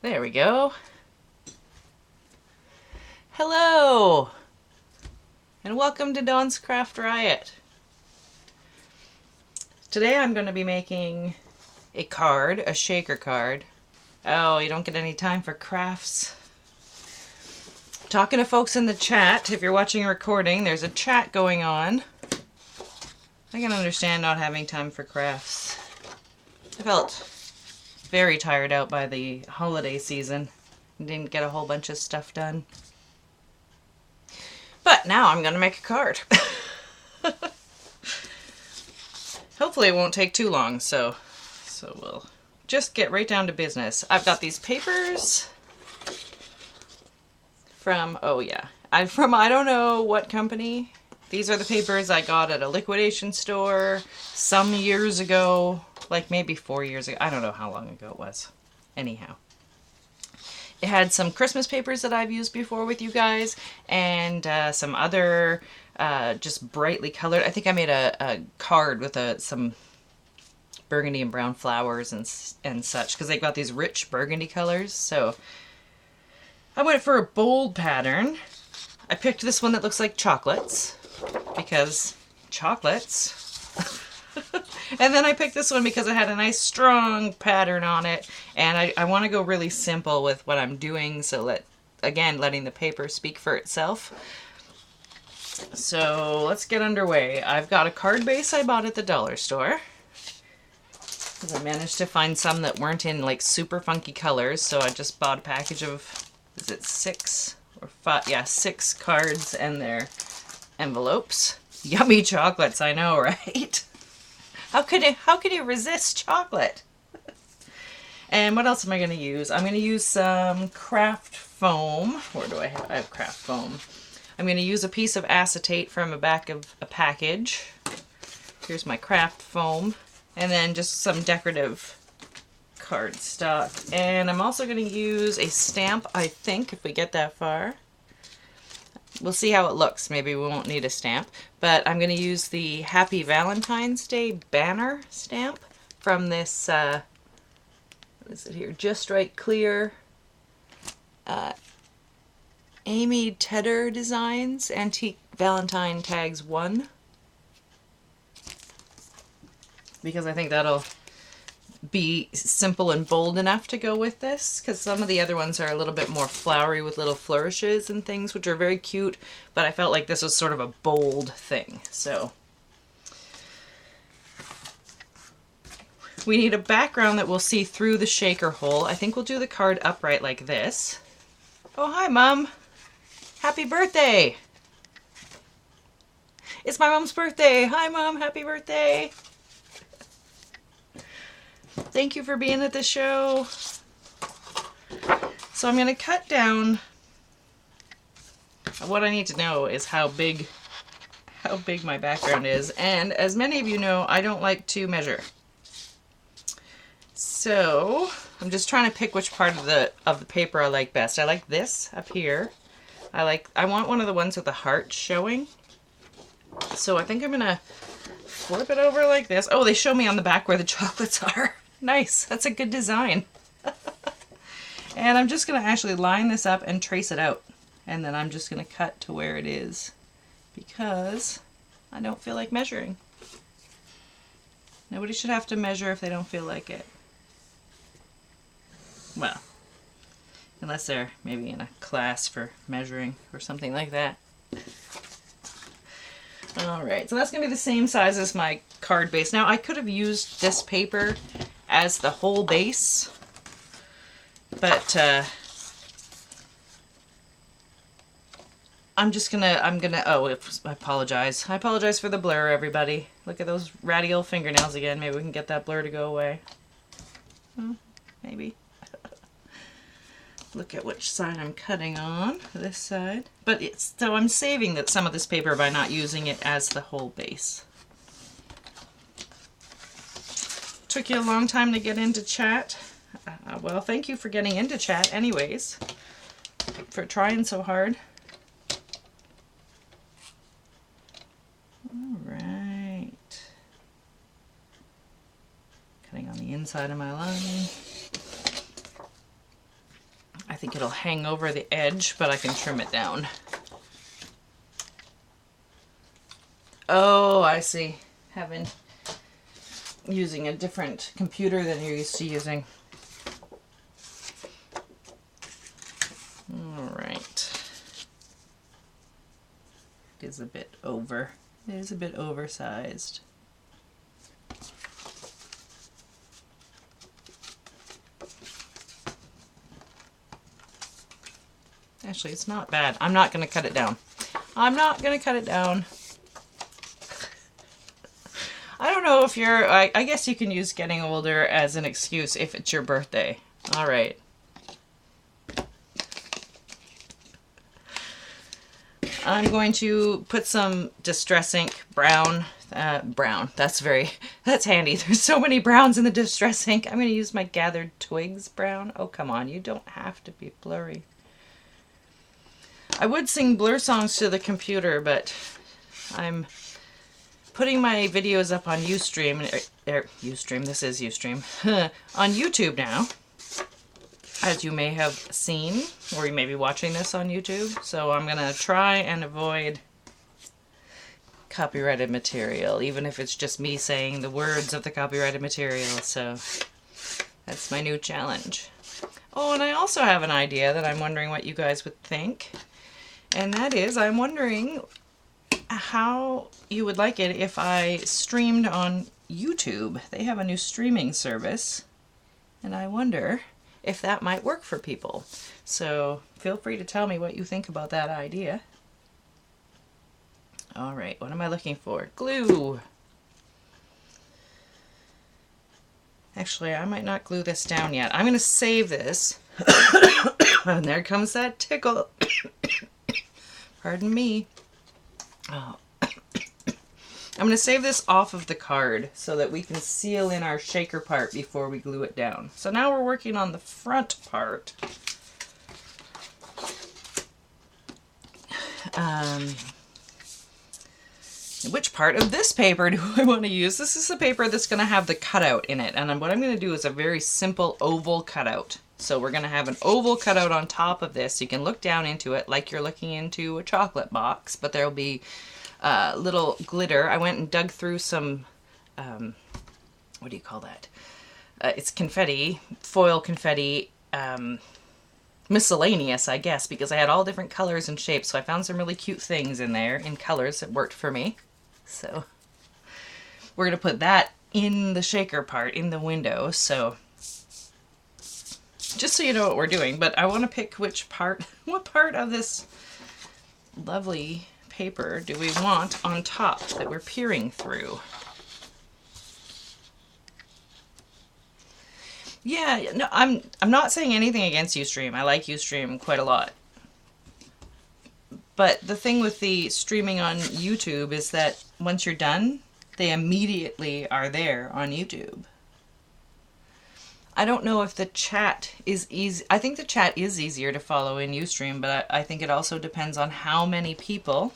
There we go. Hello, and welcome to Dawn's Craft Riot. Today I'm going to be making a card, a shaker card. Oh, you don't get any time for crafts. Talking to folks in the chat, if you're watching a recording, there's a chat going on. I can understand not having time for crafts. I felt very tired out by the holiday season. Didn't get a whole bunch of stuff done. But now I'm going to make a card. Hopefully it won't take too long, so we'll just get right down to business. I've got these papers from, I don't know what company. These are the papers I got at a liquidation store some years ago, like maybe 4 years ago. I don't know how long ago it was. Anyhow. It had some Christmas papers that I've used before with you guys, and some other just brightly colored. I think I made a card with some burgundy and brown flowers and such, because they've got these rich burgundy colors. So I went for a bold pattern. I picked this one that looks like chocolates, because chocolates. And then I picked this one because it had a nice strong pattern on it, and I want to go really simple with what I'm doing, so letting the paper speak for itself. So let's get underway. I've got a card base I bought at the dollar store, because I managed to find some that weren't in like super funky colors, so I just bought a package of, is it 6 or 5? Yeah, 6 cards and their envelopes. Yummy chocolates, I know, right? How could you resist chocolate? And what else am I going to use? I'm going to use some craft foam. Where do I have? I have craft foam. I'm going to use a piece of acetate from the back of a package. Here's my craft foam. And then just some decorative cardstock. And I'm also going to use a stamp, I think, if we get that far. We'll see how it looks. Maybe we won't need a stamp. But I'm going to use the Happy Valentine's Day banner stamp from this, what is it here? Just Right Clear. Amy Tedder Designs, Antique Valentine Tags 1. Because I think that'll be simple and bold enough to go with this, because some of the other ones are a little bit more flowery with little flourishes and things, which are very cute, but I felt like this was sort of a bold thing. So we need a background that we'll see through the shaker hole. I think we'll do the card upright like this. Oh, hi, Mom. Happy birthday. It's my mom's birthday. Hi, Mom. Happy birthday. Thank you for being at the show. So I'm going to cut down. What I need to know is how big my background is. And as many of you know, I don't like to measure. So I'm just trying to pick which part of the paper I like best. I like this up here. I want one of the ones with the heart showing. So I think I'm going to flip it over like this. Oh, they show me on the back where the chocolates are. Nice. That's a good design. And I'm just going to actually line this up and trace it out. And then I'm just going to cut to where it is, because I don't feel like measuring. Nobody should have to measure if they don't feel like it. Well, unless they're maybe in a class for measuring or something like that. Alright, so that's going to be the same size as my card base. Now, I could have used this paper as the whole base, but I apologize. I apologize for the blur, everybody. Look at those ratty old fingernails again. Maybe we can get that blur to go away. Maybe. Look at which side I'm cutting on. This side. But so I'm saving some of this paper by not using it as the whole base. Took you a long time to get into chat. Well, thank you for getting into chat anyways. For trying so hard. Alright. Cutting on the inside of my line. think it'll hang over the edge, but I can trim it down. Oh, I see. Using a different computer than you're used to using. All right. It is a bit over. It is a bit oversized. Actually, it's not bad. I'm not going to cut it down. I'm not going to cut it down. I don't know if you're... I guess you can use getting older as an excuse if it's your birthday. All right. I'm going to put some Distress ink brown. Brown. That's handy. There's so many browns in the Distress ink. I'm going to use my Gathered Twigs brown. Oh, come on. You don't have to be blurry. I would sing blur songs to the computer, but I'm putting my videos up on Ustream. Ustream. This is Ustream. On YouTube now, as you may have seen, or you may be watching this on YouTube. So I'm going to try and avoid copyrighted material, even if it's just me saying the words of the copyrighted material. So that's my new challenge. Oh, and I also have an idea that I'm wondering what you guys would think. And that is, I'm wondering how you would like it if I streamed on YouTube. They have a new streaming service, and I wonder if that might work for people. So feel free to tell me what you think about that idea. All right, what am I looking for? Glue. Actually, I might not glue this down yet. I'm going to save this. And there comes that tickle. Pardon me. Oh. I'm going to save this off of the card so that we can seal in our shaker part before we glue it down. So now we're working on the front part. Which part of this paper do I want to use? This is the paper that's going to have the cutout in it. And what I'm going to do is a very simple oval cutout. So we're going to have an oval cutout on top of this. You can look down into it like you're looking into a chocolate box, but there'll be little glitter. I went and dug through some, what do you call that? It's confetti, foil confetti, miscellaneous, I guess, because I had all different colors and shapes. So I found some really cute things in there in colors that worked for me. So we're going to put that in the shaker part, in the window. So just so you know what we're doing, but I want to pick what part of this lovely paper do we want on top that we're peering through. Yeah, no, I'm not saying anything against Ustream. I like Ustream quite a lot. But the thing with the streaming on YouTube is that once you're done, they immediately are there on YouTube. I don't know if the chat is easy. I think the chat is easier to follow in Ustream, but I think it also depends on how many people.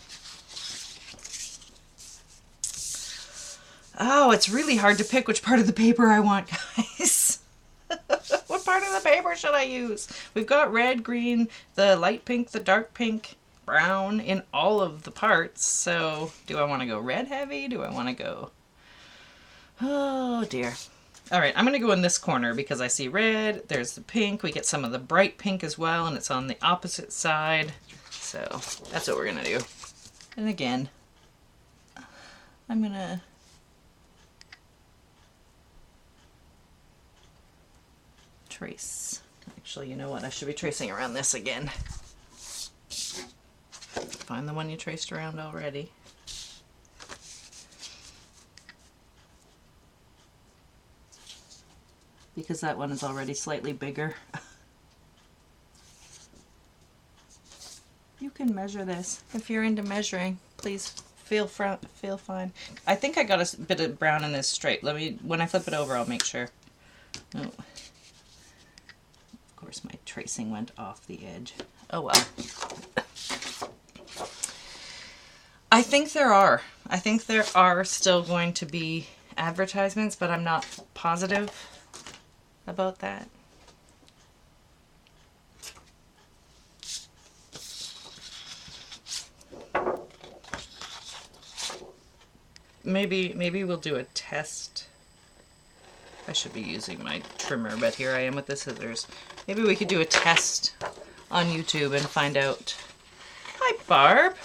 Oh, it's really hard to pick which part of the paper I want, guys. What part of the paper should I use? We've got red, green, the light pink, the dark pink, brown in all of the parts. So do I want to go red heavy? Do I want to go... Oh dear. All right, I'm going to go in this corner because I see red. There's the pink. We get some of the bright pink as well, and it's on the opposite side. So that's what we're going to do. And again, I'm going to... trace. Actually, you know what? I should be tracing around this again. Find the one you traced around already. Because that one is already slightly bigger. You can measure this. If you're into measuring, please feel fine. I think I got a bit of brown in this stripe. When I flip it over, I'll make sure. Oh. Of course, my tracing went off the edge. Oh well. I think there are still going to be advertisements, but I'm not positive about that. maybe we'll do a test. I should be using my trimmer, but here I am with the scissors. Maybe we could do a test on YouTube and find out. Hi, Barb.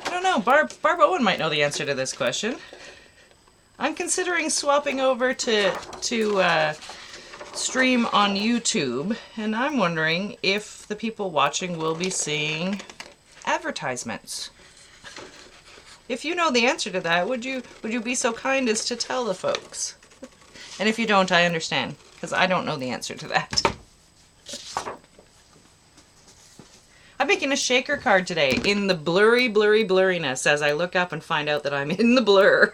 I don't know. Barb Owen might know the answer to this question. I'm considering swapping over to stream on YouTube, and I'm wondering if the people watching will be seeing advertisements. If you know the answer to that, would you be so kind as to tell the folks? And if you don't, I understand, because I don't know the answer to that. I'm making a shaker card today in the blurriness as I look up and find out that I'm in the blur.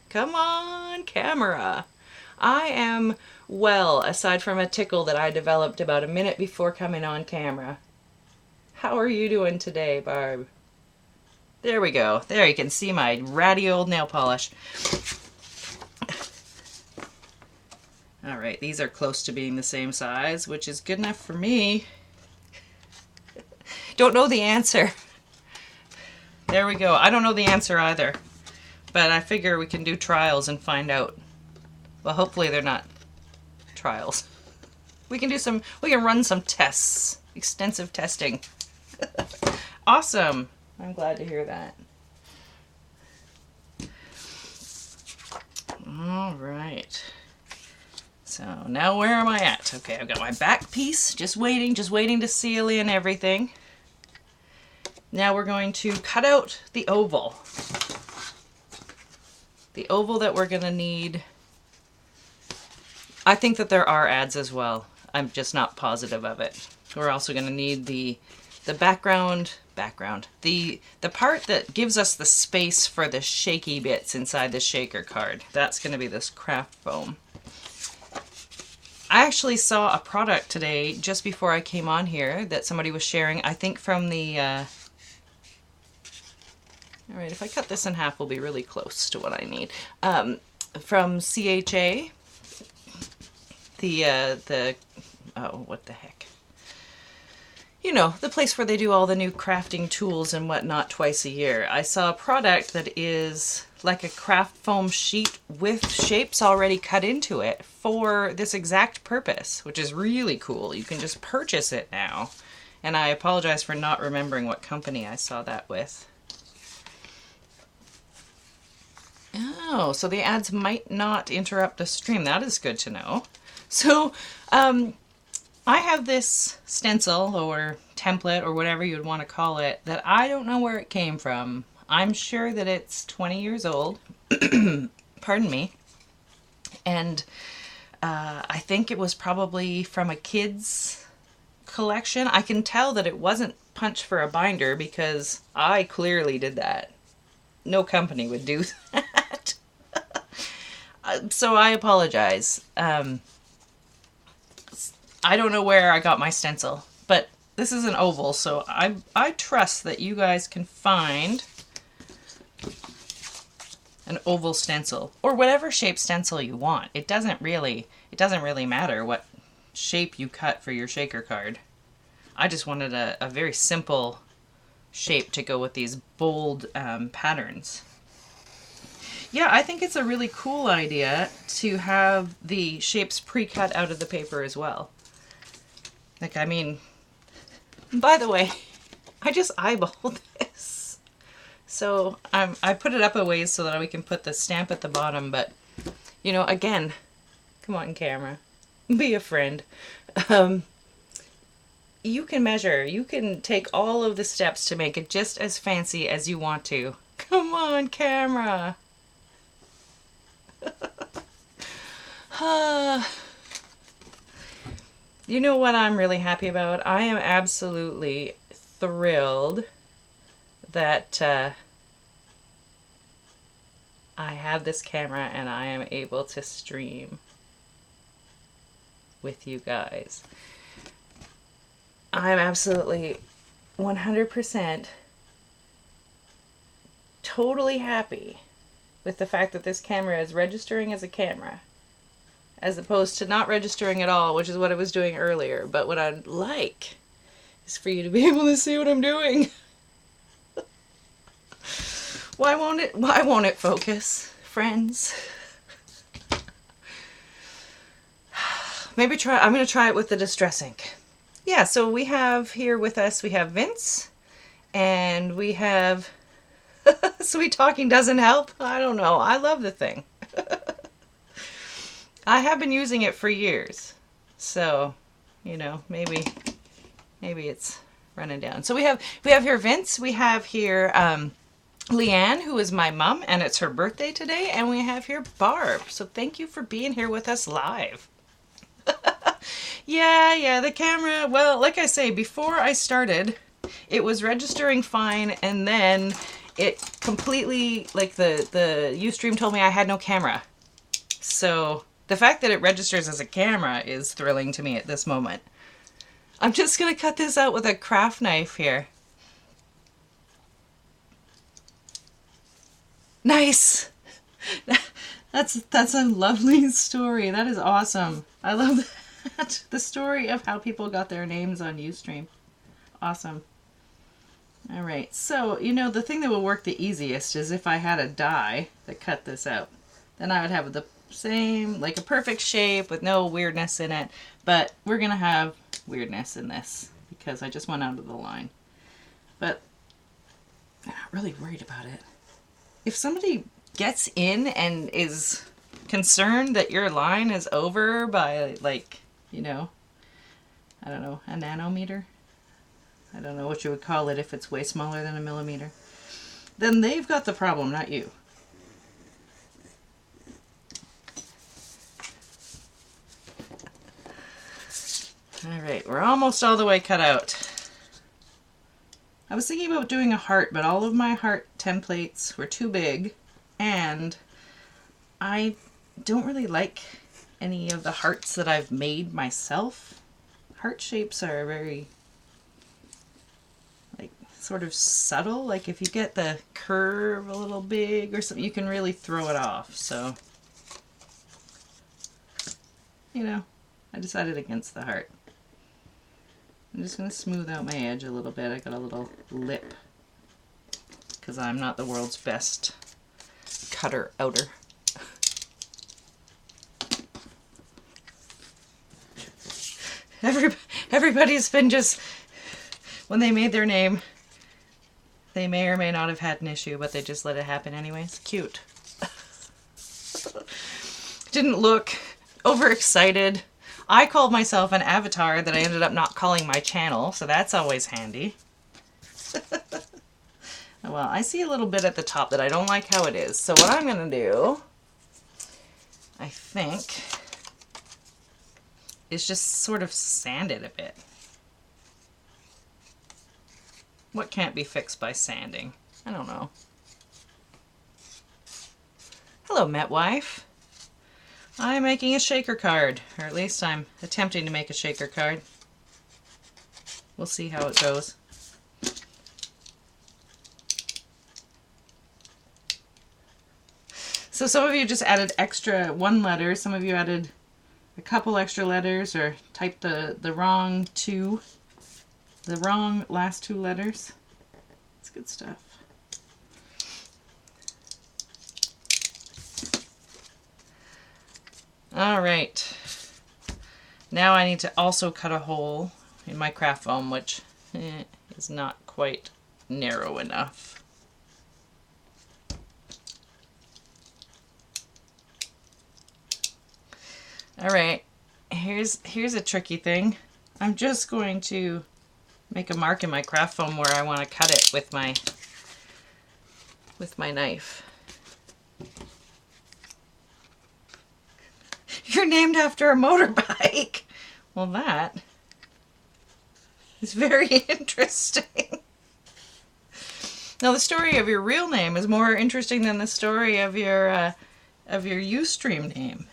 Come on, camera. I am well, aside from a tickle that I developed about a minute before coming on camera. How are you doing today, Barb? There we go. There, you can see my ratty old nail polish. All right, these are close to being the same size, which is good enough for me. Don't know the answer. There we go. I don't know the answer either, but I figure we can do trials and find out. Well, hopefully they're not trials. We can run some tests. Extensive testing. Awesome. I'm glad to hear that. All right. So now where am I at? Okay, I've got my back piece, just waiting to seal in everything. Now we're going to cut out the oval. The oval that we're going to need. I think that there are ads as well. I'm just not positive of it. We're also going to need the background, the part that gives us the space for the shaky bits inside the shaker card. That's going to be this craft foam. I actually saw a product today just before I came on here that somebody was sharing, I think from the, all right, if I cut this in half, we'll be really close to what I need. From CHA, oh, what the heck. You know, the place where they do all the new crafting tools and whatnot twice a year. I saw a product that is like a craft foam sheet with shapes already cut into it for this exact purpose, which is really cool. You can just purchase it now. And I apologize for not remembering what company I saw that with. Oh, so the ads might not interrupt the stream. That is good to know. So, I have this stencil or template or whatever you'd want to call it that I don't know where it came from. I'm sure that it's 20 years old. Pardon me. And I think it was probably from a kid's collection. I can tell that it wasn't Punch for a binder because I clearly did that. No company would do that. So I apologize. I don't know where I got my stencil, but this is an oval, so I trust that you guys can find an oval stencil or whatever shape stencil you want. It doesn't really matter what shape you cut for your shaker card. I just wanted a very simple shape to go with these bold patterns. Yeah, I think it's a really cool idea to have the shapes pre-cut out of the paper as well. Like, I mean, by the way, I just eyeballed this. So I put it up a ways so that we can put the stamp at the bottom, but, you know, again, come on camera, be a friend. You can measure, you can take all of the steps to make it just as fancy as you want to. Come on camera. You know what I'm really happy about? I am absolutely thrilled that I have this camera and I am able to stream with you guys. I'm absolutely 100% totally happy with the fact that this camera is registering as a camera, as opposed to not registering at all, which is what I was doing earlier. But what I'd like is for you to be able to see what I'm doing. Why won't it focus, friends? Maybe I'm going to try it with the Distress ink. Yeah, so we have here with us, we have Vince, and we have Sweet Talking Doesn't Help. I don't know. I love the thing. I have been using it for years. So, you know, maybe it's running down. So we have here Vince, we have here Leanne, who is my mom, and it's her birthday today, and we have here Barb. So thank you for being here with us live. Yeah, the camera, well, like I say, before I started, it was registering fine, and then it completely, like the Ustream told me I had no camera. So the fact that it registers as a camera is thrilling to me at this moment. I'm just going to cut this out with a craft knife here. Nice! That's a lovely story. That is awesome. I love that. The story of how people got their names on Ustream. Awesome. All right, so, you know, the thing that will work the easiest is if I had a die that cut this out. Then I would have the same, like a perfect shape with no weirdness in it. But we're going to have weirdness in this because I just went out of the line. But I'm not really worried about it. If somebody gets in and is concerned that your line is over by, like, you know, I don't know, a nanometer? I don't know what you would call it if it's way smaller than a millimeter. Then they've got the problem, not you. All right, we're almost all the way cut out. I was thinking about doing a heart, but all of my heart templates were too big, and I don't really like any of the hearts that I've made myself. Heart shapes are very, like, sort of subtle. Like, if you get the curve a little big or something, you can really throw it off. So, you know, I decided against the heart. I'm just going to smooth out my edge a little bit. I got a little lip because I'm not the world's best cutter outer. Everybody's been just, when they made their name, they may or may not have had an issue, but they just let it happen anyways. Cute. Didn't look overexcited. I called myself an avatar that I ended up not calling my channel, so that's always handy. Well, I see a little bit at the top that I don't like how it is. So what I'm going to do, I think, is just sort of sand it a bit. What can't be fixed by sanding? I don't know. Hello, Metwife. I'm making a shaker card, or at least I'm attempting to make a shaker card. We'll see how it goes. So some of you just added extra one letter, some of you added a couple extra letters, or typed the wrong last two letters. It's good stuff. All right, now I need to also cut a hole in my craft foam, which is not quite narrow enough. All right, here's a tricky thing. I'm just going to make a mark in my craft foam where I want to cut it with my knife. You're named after a motorbike. Well, that is very interesting. Now, the story of your real name is more interesting than the story of your Ustream name.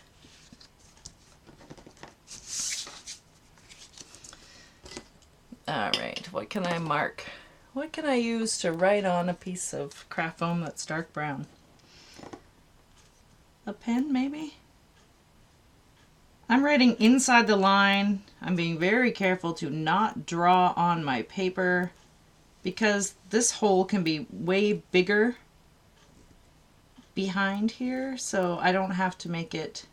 All right, what can I mark? What can I use to write on a piece of craft foam that's dark brown? A pen, maybe? I'm writing inside the line. I'm being very careful to not draw on my paper because this hole can be way bigger behind here, so I don't have to make it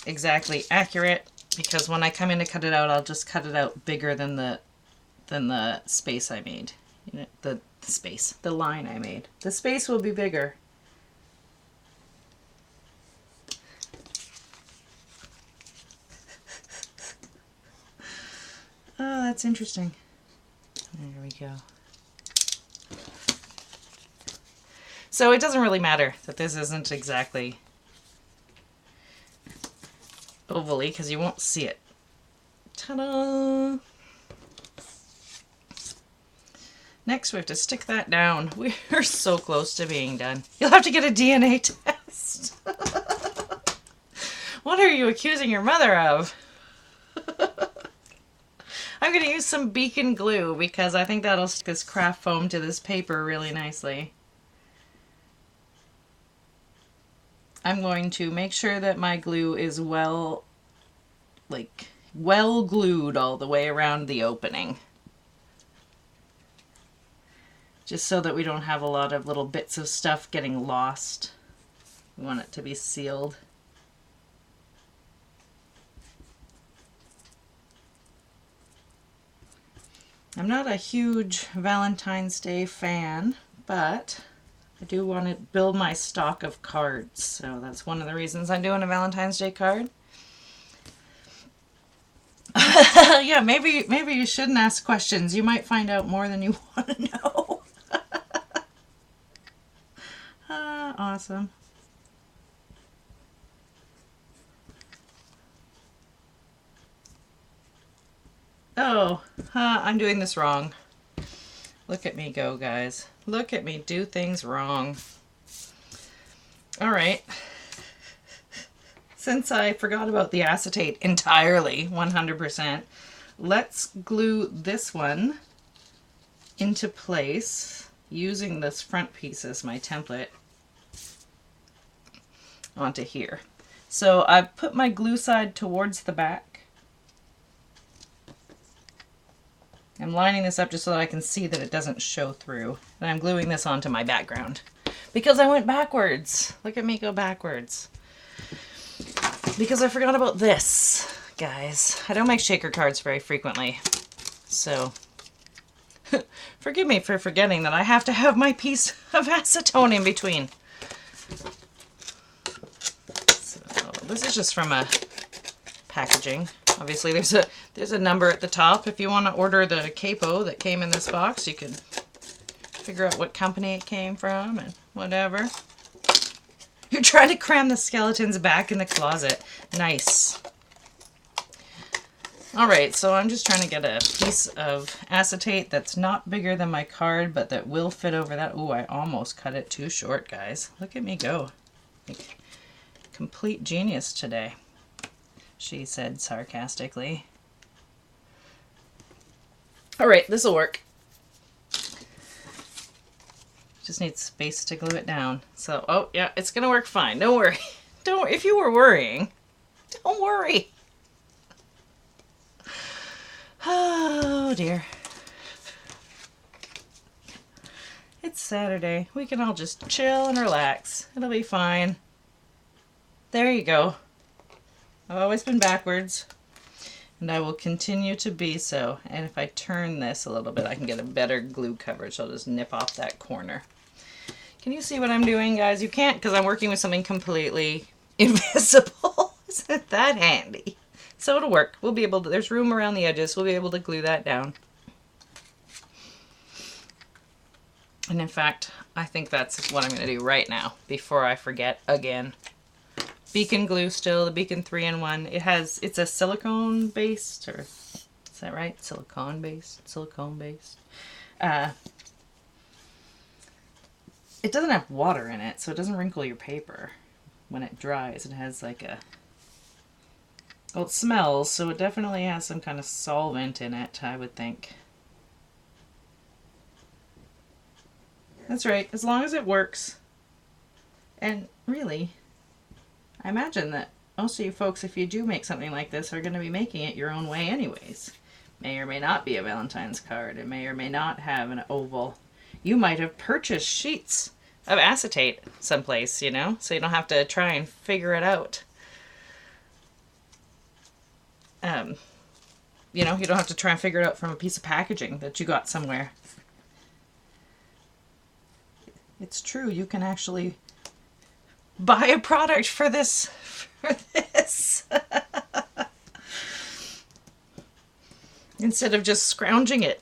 exactly accurate, because when I come in to cut it out, I'll just cut it out bigger than the space I made. You know, the line I made. The space will be bigger. Oh, that's interesting. There we go. So it doesn't really matter that this isn't exactly ovally, because you won't see it. Ta-da! Next, we have to stick that down. We're so close to being done. You'll have to get a DNA test. What are you accusing your mother of? I'm going to use some beacon glue because I think that'll stick this craft foam to this paper really nicely. I'm going to make sure that my glue is well glued all the way around the opening. Just so that we don't have a lot of little bits of stuff getting lost. We want it to be sealed. I'm not a huge Valentine's Day fan, but I do want to build my stock of cards, so that's one of the reasons I'm doing a Valentine's Day card. Yeah, maybe you shouldn't ask questions. You might find out more than you want to know. Awesome. Oh, I'm doing this wrong. Look at me go, guys. Look at me do things wrong. All right. Since I forgot about the acetate entirely, 100%, let's glue this one into place using this front piece as my template onto here. So I've put my glue side towards the back. I'm lining this up just so that I can see that it doesn't show through. And I'm gluing this onto my background because I went backwards. Look at me go backwards. Because I forgot about this, guys. I don't make shaker cards very frequently, so forgive me for forgetting that I have to have my piece of acetone in between. So this is just from a packaging. Obviously there's a number at the top. If you want to order the capo that came in this box, you can figure out what company it came from and whatever. You're trying to cram the skeletons back in the closet. Nice. Alright, so I'm just trying to get a piece of acetate that's not bigger than my card, but that will fit over that. Ooh, I almost cut it too short, guys. Look at me go. Like, complete genius today, she said sarcastically. Alright, this'll work. Just need space to glue it down. So, oh yeah, it's gonna work fine. Don't worry. Don't worry. If you were worrying, don't worry. Oh dear. It's Saturday. We can all just chill and relax. It'll be fine. There you go. I've always been backwards, and I will continue to be so. And if I turn this a little bit, I can get a better glue coverage. I'll just nip off that corner. Can you see what I'm doing, guys? You can't because I'm working with something completely invisible. Isn't that handy? So it'll work. We'll be able to, there's room around the edges. We'll be able to glue that down. And in fact, I think that's what I'm going to do right now before I forget again. Beacon glue still, the Beacon 3-in-1. It's a silicone based, or is that right? Silicone based. It doesn't have water in it, so it doesn't wrinkle your paper when it dries. It has like a, well, it smells, so it definitely has some kind of solvent in it, I would think. That's right, as long as it works. And really, I imagine that most of you folks, if you do make something like this, are going to be making it your own way anyways. May or may not be a Valentine's card. It may or may not have an oval. You might have purchased sheets of acetate someplace, you know, so you don't have to try and figure it out. You know, you don't have to try and figure it out from a piece of packaging that you got somewhere. It's true, you can actually buy a product for this. Instead of just scrounging it.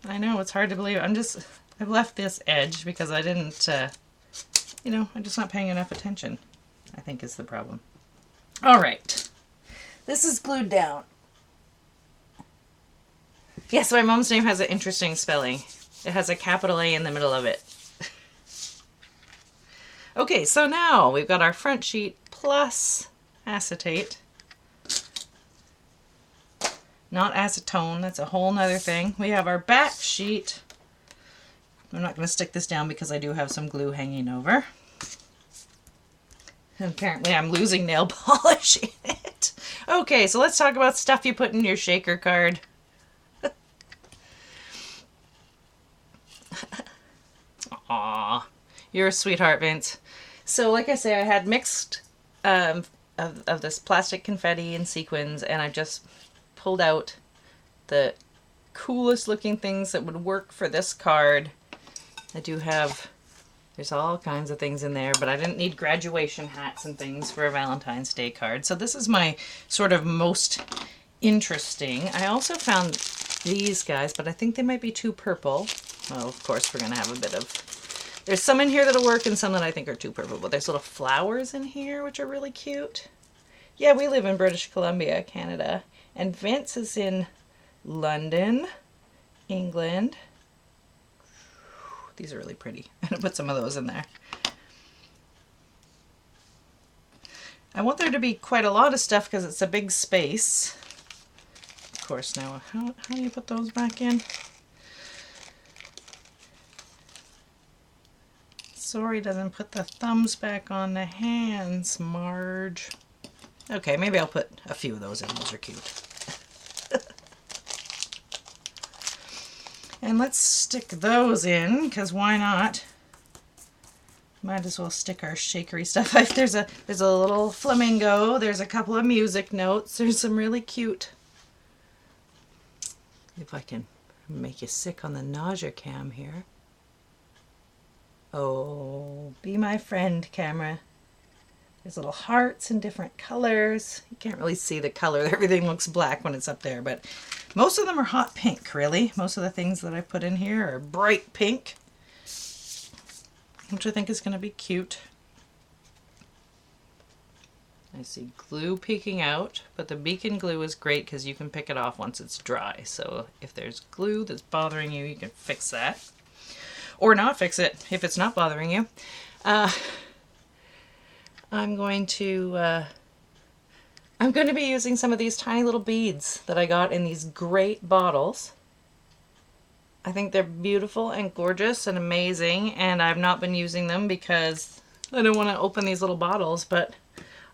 I know, it's hard to believe. I've left this edge because I didn't, you know, I'm just not paying enough attention, I think is the problem. All right. This is glued down. Yes, my mom's name has an interesting spelling. It has a capital A in the middle of it. Okay, so now we've got our front sheet plus acetate. Not acetone, that's a whole nother thing. We have our back sheet. I'm not going to stick this down because I do have some glue hanging over. And apparently I'm losing nail polish in it. Okay, so let's talk about stuff you put in your shaker card. Aw, you're a sweetheart, Vince. So like I say, I had mixed of this plastic confetti and sequins, and I just pulled out the coolest looking things that would work for this card. I do have, there's all kinds of things in there, but I didn't need graduation hats and things for a Valentine's Day card. So this is my sort of most interesting. I also found these guys, but I think they might be too purple. Well, of course, we're going to have a bit of... There's some in here that'll work and some that I think are too purple, but there's little flowers in here, which are really cute. Yeah, we live in British Columbia, Canada, and Vince is in London, England. These are really pretty. I'm going to put some of those in there. I want there to be quite a lot of stuff because it's a big space. Of course, now, how do you put those back in? Sorry, doesn't put the thumbs back on the hands, Marge. Okay, maybe I'll put a few of those in. Those are cute. And let's stick those in, because why not? Might as well stick our shakery stuff. There's a little flamingo. There's a couple of music notes. There's some really cute. If I can make you sick on the nausea cam here. Oh, be my friend, camera. There's little hearts in different colors. You can't really see the color. Everything looks black when it's up there, but most of them are hot pink, really. Most of the things that I put in here are bright pink, which I think is going to be cute. I see glue peeking out, but the beacon glue is great because you can pick it off once it's dry. So if there's glue that's bothering you, you can fix that. Or not fix it if it's not bothering you. I'm going to be using some of these tiny little beads that I got in these great bottles. I think they're beautiful and gorgeous and amazing, and I've not been using them because I don't want to open these little bottles, but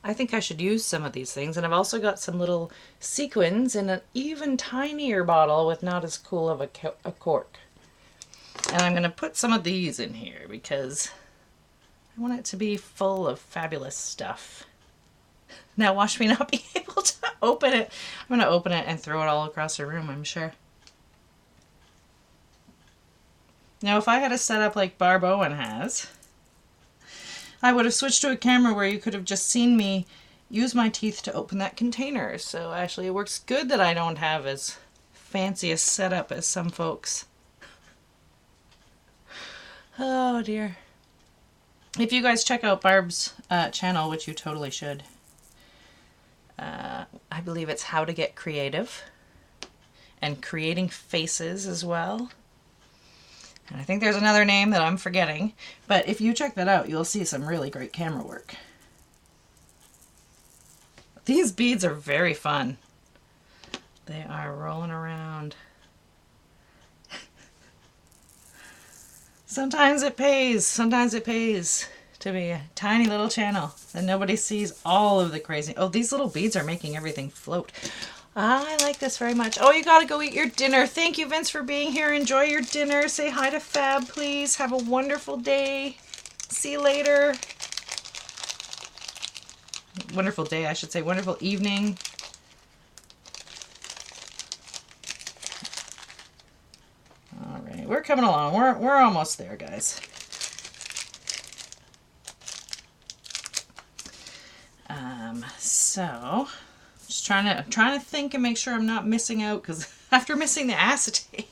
I think I should use some of these things. And I've also got some little sequins in an even tinier bottle with not as cool of a cork. And I'm going to put some of these in here because I want it to be full of fabulous stuff. Now watch me not be able to open it. I'm going to open it and throw it all across the room, I'm sure. Now if I had a setup like Barb Owen has, I would have switched to a camera where you could have just seen me use my teeth to open that container. So actually it works good that I don't have as fancy a setup as some folks. Oh dear. If you guys check out Barb's channel, which you totally should, I believe it's How to Get Creative and creating faces as well. And I think there's another name that I'm forgetting, but if you check that out, you'll see some really great camera work. These beads are very fun. They are rolling around. Sometimes it pays to be a tiny little channel and nobody sees all of the crazy. Oh, these little beads are making everything float. I like this very much. Oh, you gotta go eat your dinner. Thank you, Vince, for being here. Enjoy your dinner. Say hi to Fab, please. Have a wonderful day. See you later. Wonderful day, I should say. Wonderful evening. All right, we're coming along. We're almost there, guys. So just trying to think and make sure I'm not missing out, because after missing the acetate,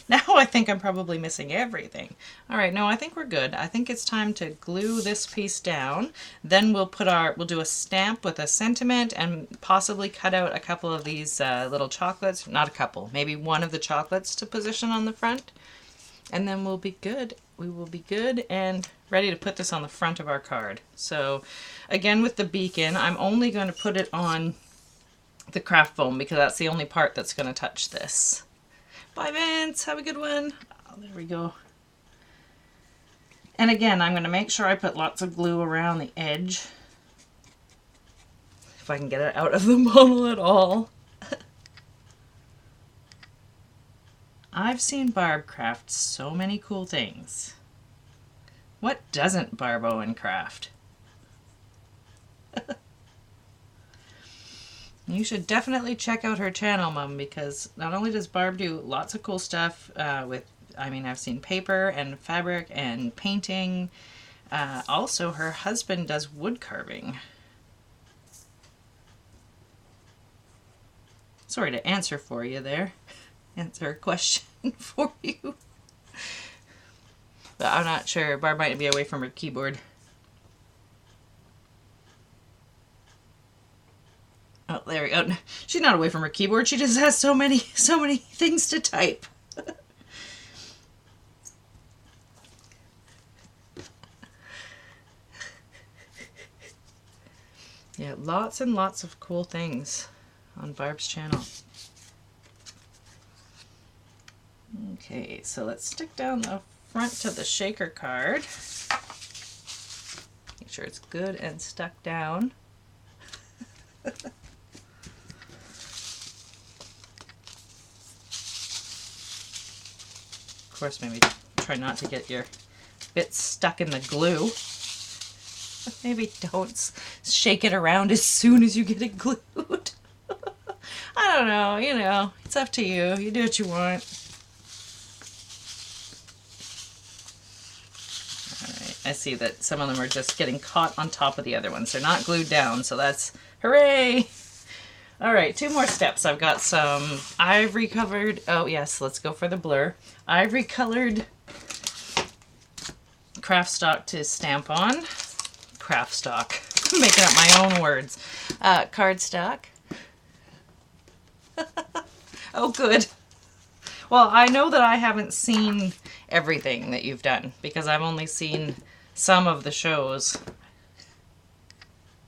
now I think I'm probably missing everything. All right, no, I think we're good. I think it's time to glue this piece down. Then we'll do a stamp with a sentiment and possibly cut out a couple of these little chocolates. Not a couple, maybe one of the chocolates to position on the front. And then we'll be good. We will be good and ready to put this on the front of our card. So again, with the beacon, I'm only going to put it on the craft foam because that's the only part that's going to touch this. Bye, Vince. Have a good one. Oh, there we go. And again, I'm going to make sure I put lots of glue around the edge, if I can get it out of the bottle at all. I've seen Barb craft so many cool things. What doesn't Barb Owen craft? You should definitely check out her channel, Mum, because not only does Barb do lots of cool stuff I've seen paper and fabric and painting. Also, her husband does wood carving. Sorry to answer for you there. Answer a question for you. But I'm not sure. Barb might be away from her keyboard. Oh, there we go. She's not away from her keyboard. She just has so many things to type. Yeah, lots and lots of cool things on Barb's channel. Okay, so let's stick down the front to the shaker card. Make sure it's good and stuck down. Of course, maybe try not to get your bits stuck in the glue. Maybe don't shake it around as soon as you get it glued. I don't know, you know, it's up to you. You do what you want. Alright, I see that some of them are just getting caught on top of the other ones. They're not glued down, so that's hooray! Alright, 2 more steps. I've got some ivory covered, oh yes, let's go for the blur. Ivory colored craft stock to stamp on. Craft stock. I'm making up my own words. Cardstock. Oh, good. Well, I know that I haven't seen everything that you've done because I've only seen some of the shows.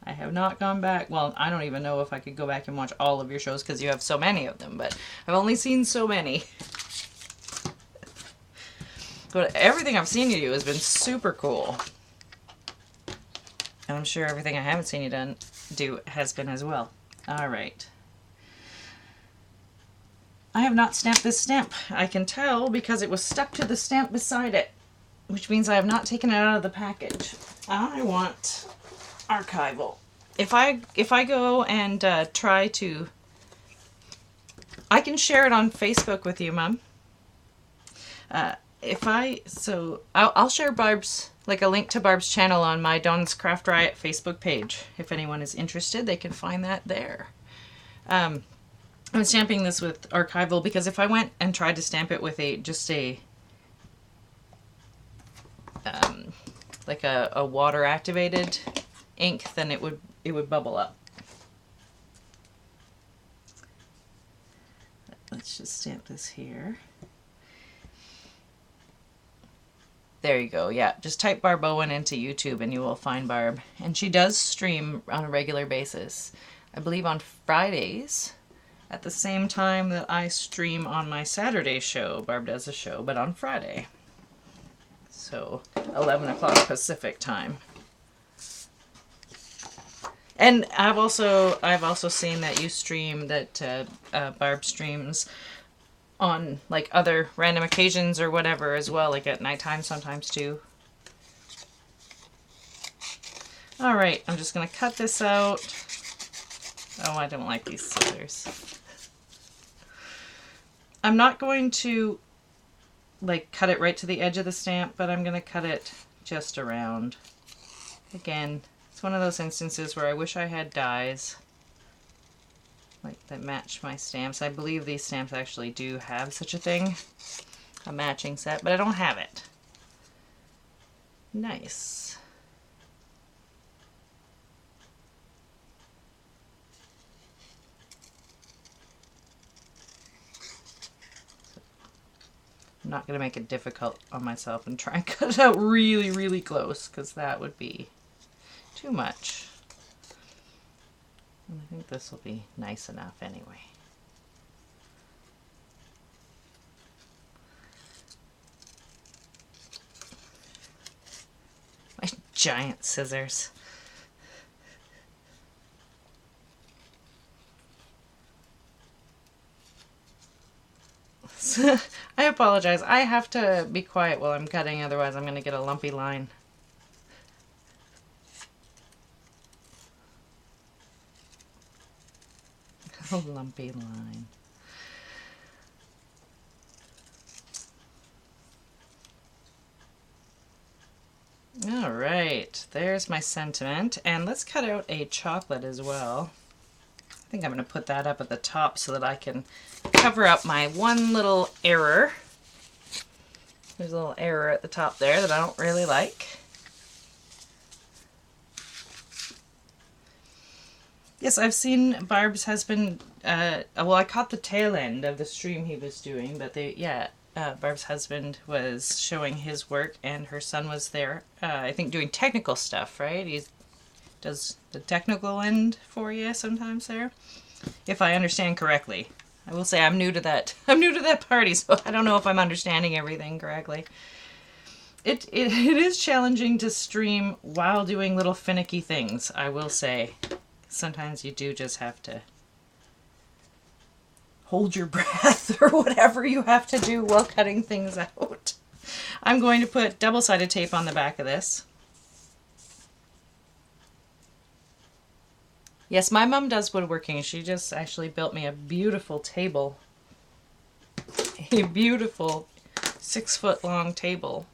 I have not gone back. Well, I don't even know if I could go back and watch all of your shows because you have so many of them, but I've only seen so many. But everything I've seen you do has been super cool. And I'm sure everything I haven't seen you do has been as well. All right. I have not stamped this stamp. I can tell because it was stuck to the stamp beside it, which means I have not taken it out of the package. I want archival. If I go and try to, I can share it on Facebook with you, Mom. I'll share Barb's, like a link to Barb's channel on my Dawn's Craft Riot Facebook page. If anyone is interested, they can find that there. I'm stamping this with archival because if I went and tried to stamp it with a water activated ink, then it would bubble up. Let's just stamp this here. There you go. Yeah, just type Barb Owen into YouTube and you will find Barb. And she does stream on a regular basis. I believe on Fridays at the same time that I stream on my Saturday show. Barb does a show, but on Friday. So 11 o'clock Pacific time. And I've also seen that you stream that Barb streams on like other random occasions or whatever as well, like at nighttime sometimes too. All right, I'm just gonna cut this out. Oh, I don't like these scissors. I'm not going to like cut it right to the edge of the stamp, but I'm gonna cut it just around. Again, it's one of those instances where I wish I had dies like that match my stamps. I believe these stamps actually do have such a thing, a matching set, but I don't have it. Nice. I'm not going to make it difficult on myself and try and cut it out really, really close, because that would be too much. And I think this will be nice enough anyway. My giant scissors. I apologize. I have to be quiet while I'm cutting, otherwise I'm going to get a lumpy line. A lumpy line. All right, there's my sentiment. And let's cut out a chocolate as well. I think I'm going to put that up at the top so that I can cover up my one little error. There's a little error at the top there that I don't really like. Yes, I've seen Barb's husband, well, I caught the tail end of the stream he was doing, but Barb's husband was showing his work and her son was there, I think doing technical stuff, right? He does the technical end for you sometimes there, if I understand correctly. I will say I'm new to that. I'm new to that party, so I don't know if I'm understanding everything correctly. It is challenging to stream while doing little finicky things, I will say. Sometimes you do just have to hold your breath or whatever you have to do while cutting things out. I'm going to put double-sided tape on the back of this. Yes, my mom does woodworking. She just actually built me a beautiful table. A beautiful 6-foot long table.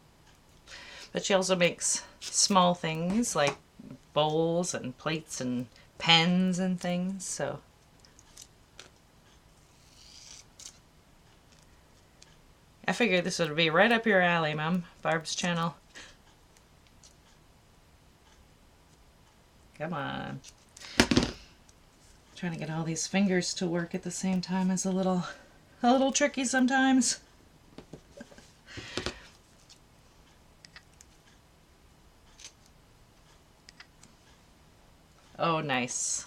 But she also makes small things like bowls and plates and pens and things, so. I figured this would be right up your alley, Mom. Barb's channel. Come on. Trying to get all these fingers to work at the same time is a little tricky sometimes. Oh, nice.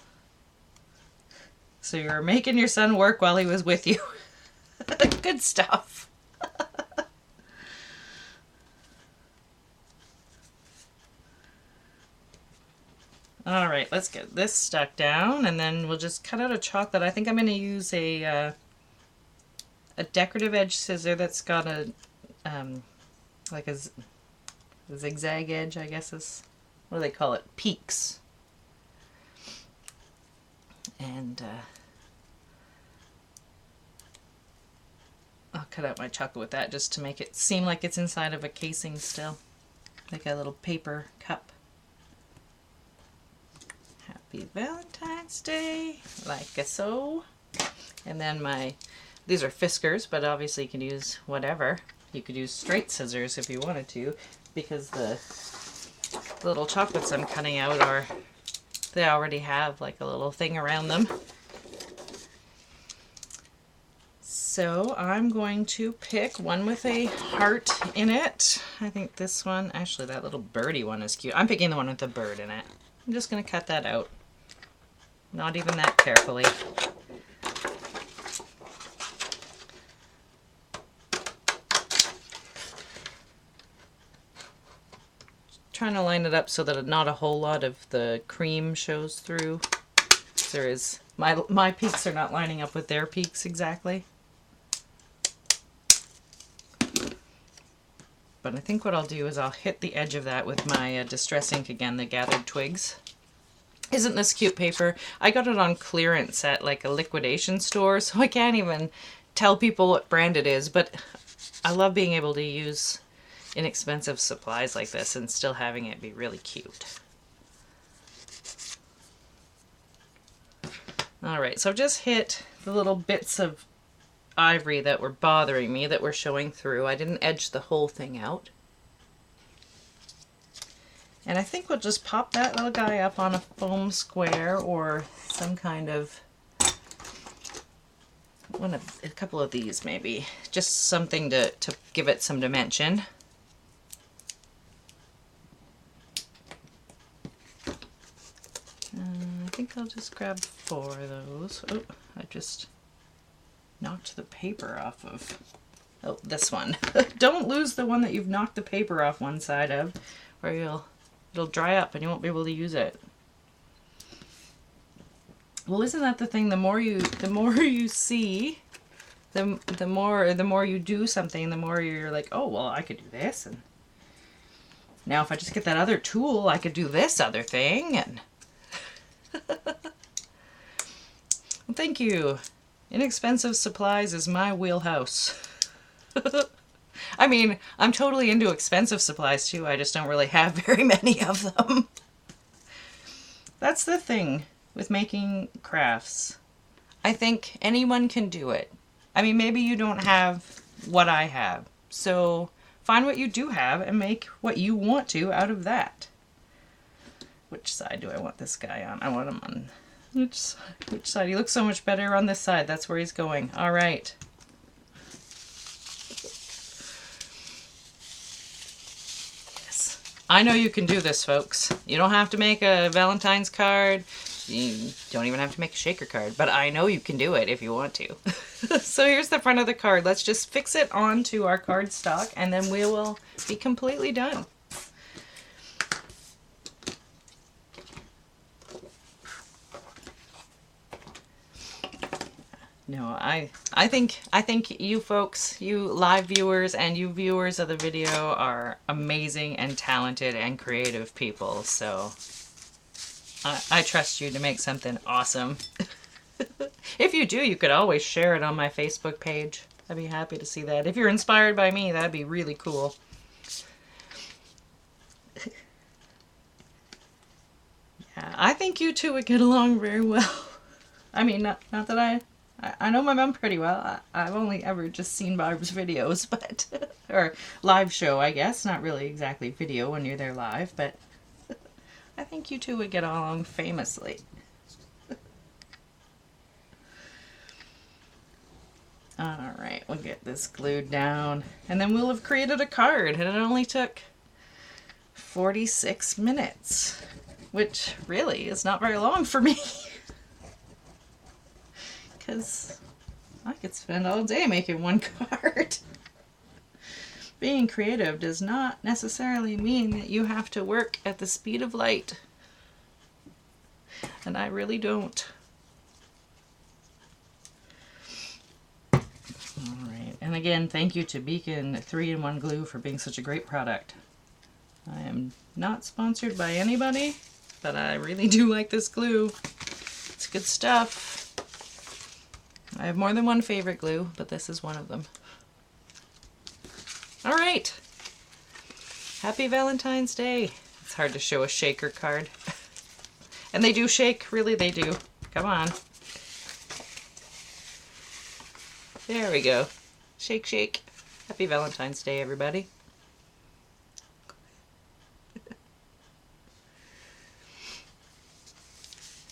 So you were making your son work while he was with you. Good stuff. All right, let's get this stuck down, and then we'll just cut out a chocolate. I think I'm going to use a decorative edge scissor that's got a like a zigzag edge, I guess is, what do they call it? Peaks. And I'll cut out my chocolate with that just to make it seem like it's inside of a casing still, like a little paper cup. Happy Valentine's Day, like so. And then these are Fiskars, but obviously you can use whatever. You could use straight scissors if you wanted to, because the little chocolates I'm cutting out they already have like a little thing around them. So I'm going to pick one with a heart in it. I think this one, actually that little birdie one is cute. I'm picking the one with the bird in it. I'm just going to cut that out. Not even that carefully. trying to line it up so that not a whole lot of the cream shows through. There is, my peaks are not lining up with their peaks exactly. But I think what I'll do is I'll hit the edge of that with my Distress ink again, the Gathered Twigs. Isn't this cute paper? I got it on clearance at like a liquidation store, so I can't even tell people what brand it is, but I love being able to use inexpensive supplies like this and still having it be really cute. Alright, so I've just hit the little bits of ivory that were bothering me, that were showing through. I didn't edge the whole thing out. And I think we'll just pop that little guy up on a foam square or some kind of, a couple of these maybe. Just something to give it some dimension. I think I'll just grab 4 of those. Oh, I just knocked the paper off of, oh, this one. Don't lose the one that you've knocked the paper off one side of, or it'll dry up and you won't be able to use it. Well, isn't that the thing? The more you see, the more you do something, the more you're like, oh, well, I could do this, and now if I just get that other tool, I could do this other thing. And well, thank you. Inexpensive supplies is my wheelhouse. I mean, I'm totally into expensive supplies too, I just don't really have very many of them. That's the thing with making crafts. I think anyone can do it. I mean, maybe you don't have what I have, so find what you do have and make what you want to out of that. Which side do I want this guy on? I want him on... Which side? He looks so much better on this side. That's where he's going. All right. Yes. I know you can do this, folks. You don't have to make a Valentine's card. You don't even have to make a shaker card. But I know you can do it if you want to. So here's the front of the card. Let's just fix it onto our cardstock and then we will be completely done. No, I think you folks, you live viewers and you viewers of the video are amazing and talented and creative people, so I trust you to make something awesome. If you do, you could always share it on my Facebook page. I'd be happy to see that. If you're inspired by me, that'd be really cool. Yeah, I think you two would get along very well. I mean, not that I know my mom pretty well. I've only ever just seen Barb's videos, but or live show, I guess. Not really exactly video when you're there live, but I think you two would get along famously. Alright, we'll get this glued down, and then we'll have created a card, and it only took 46 minutes, which really is not very long for me. Because I could spend all day making one card. Being creative does not necessarily mean that you have to work at the speed of light. And I really don't. Alright, and again, thank you to Beacon 3-in-1 Glue for being such a great product. I am not sponsored by anybody, but I really do like this glue. It's good stuff. I have more than one favorite glue, but this is one of them. Alright! Happy Valentine's Day! It's hard to show a shaker card. And they do shake, really they do. Come on. There we go. Shake, shake. Happy Valentine's Day, everybody.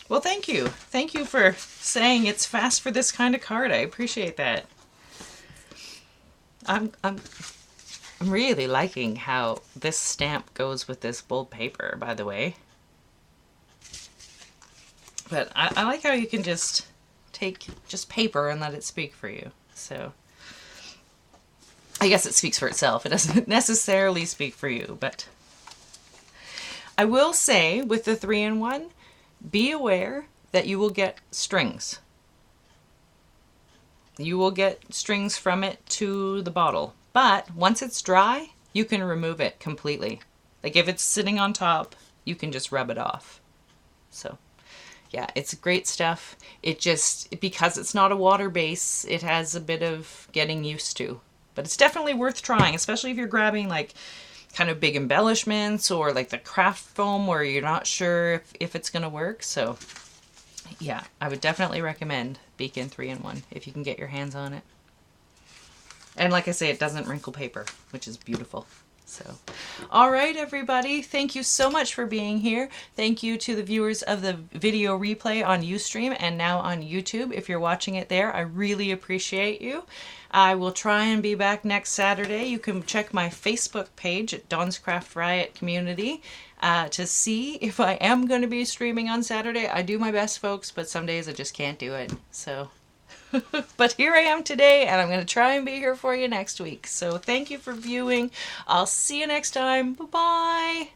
Well, thank you. Thank you for saying it's fast for this kind of card. I appreciate that. I'm really liking how this stamp goes with this bold paper, by the way. But I like how you can just take just paper and let it speak for you. So I guess it speaks for itself. It doesn't necessarily speak for you, but I will say with the 3-in-1, be aware that you will get strings. You will get strings from it to the bottle. But once it's dry, you can remove it completely. Like if it's sitting on top, you can just rub it off. So yeah, it's great stuff. It just, because it's not a water base, it has a bit of getting used to. But it's definitely worth trying, especially if you're grabbing like kind of big embellishments or like the craft foam where you're not sure if it's going to work. So yeah, I would definitely recommend Beacon 3-in-1 if you can get your hands on it. And like I say, it doesn't wrinkle paper, which is beautiful. So, all right, everybody, thank you so much for being here. Thank you to the viewers of the video replay on Ustream and now on YouTube. If you're watching it there, I really appreciate you. I will try and be back next Saturday. You can check my Facebook page at Dawn's Craft Riot Community to see if I am going to be streaming on Saturday. I do my best, folks, but some days I just can't do it. So, but here I am today, and I'm going to try and be here for you next week. So thank you for viewing. I'll see you next time. Bye-bye.